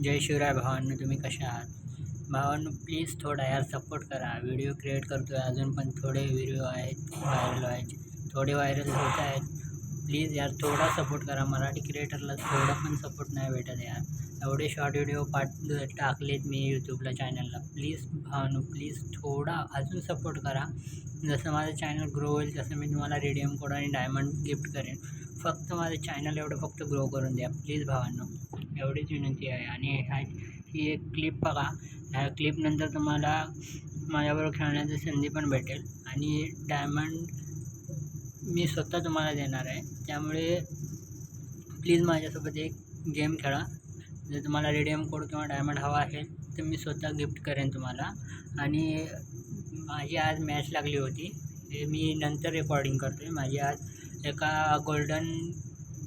जय शिवराय भावांनो, तुम्ही कशा आहात? भावांनो, प्लीज थोडा यार सपोर्ट करा. व्हिडिओ क्रिएट करतो आहे, अजून पण थोडे व्हिडिओ आहेत व्हायरल व्हायचे, थोडे व्हायरल होत आहेत. प्लीज यार थोडा सपोर्ट करा. मराठी क्रिएटरला थोडा पण सपोर्ट नाही भेटत यार. एवढे शॉर्ट व्हिडिओ टाकलेत मी यूट्यूबला चॅनलला. प्लीज भावांनो, प्लीज थोडा अजून सपोर्ट करा. जसं माझं चॅनल ग्रो होईल तसं मी तुम्हाला रिडीम कोड आणि डायमंड गिफ्ट करेन. फक्त माझं चॅनल एवढं फक्त ग्रो करून द्या प्लीज भावांनो, एवढीच विनंती आहे. आणि ही एक क्लिप बघा. ह्या क्लिपनंतर तुम्हाला माझ्याबरोबर खेळण्याची संधी पण भेटेल आणि डायमंड मी स्वतः तुम्हाला देणार आहे. त्यामुळे प्लीज माझ्यासोबत एक गेम खेळा. जर तुम्हाला रिडीम कोड किंवा डायमंड हवा असेल तर मी स्वतः गिफ्ट करेन तुम्हाला. आणि माझी आज मॅच लागली होती, हे मी नंतर रेकॉर्डिंग करतो आहे. माझी आज एका गोल्डन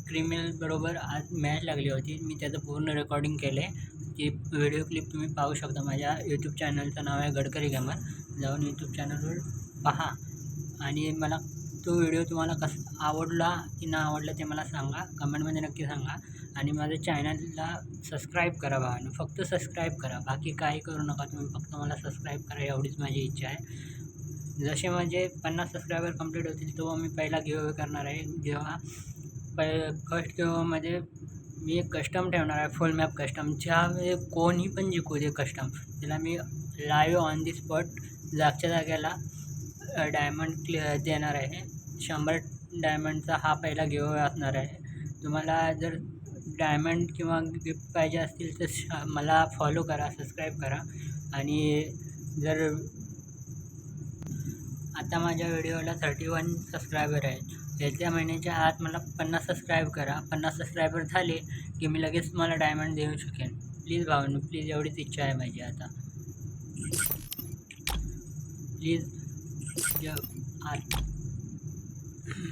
क्रिमिनलबरोबर आज मॅच लागली होती. मी त्याचं पूर्ण रेकॉर्डिंग केलं आहे. ती व्हिडिओ क्लिप तुम्ही पाहू शकता. माझ्या यूट्यूब चॅनलचं नाव आहे गडकरी गेमर. जाऊन यूट्यूब चॅनलवर पहा आणि मला तो व्हिडिओ तुम्हाला आवडला की नाही आवडला ते मला सांगा, कमेंटमध्ये नक्की सांगा. आणि माझ्या चॅनलला सबस्क्राईब करा भावांनो, फक्त सबस्क्राईब करा. बाकी काही करू नका, तुम्ही फक्त मला सबस्क्राईब करा, एवढीच माझी इच्छा आहे. जसे माझे 50 सबस्क्रायबर कंप्लीट होतील तेव्हा मी पहिला गिव्हअवे करणार आहे. जेव्हा फर्स्ट गिव्हअवेमध्ये मी एक कस्टम ठेवणार आहे, फुल मॅप कस्टम. ज्यामध्ये कोणी पण जिंकू दे कस्टम, त्याला मी लाईव्ह ऑन दी स्पॉट जागच्या जागेला डायमंड देणार आहे. 100 डायमंडचा हा पहिला गिव्हअवे असणार आहे. तुम्हाला जर डायमंड किंवा गिफ्ट पाहिजे असतील तर मला फॉलो करा, सबस्क्राईब करा. आणि जर आता माझ्या व्हिडिओला 31 सबस्क्रायबर आहेत, येत्या महिन्याच्या आत मला 50 सबस्क्राईब करा. 50 सबस्क्रायबर झाले की मी लगेच तुम्हाला डायमंड देऊ शकेन. प्लीज भावांनो, प्लीज एवढीच इच्छा आहे माझी आता. प्लीज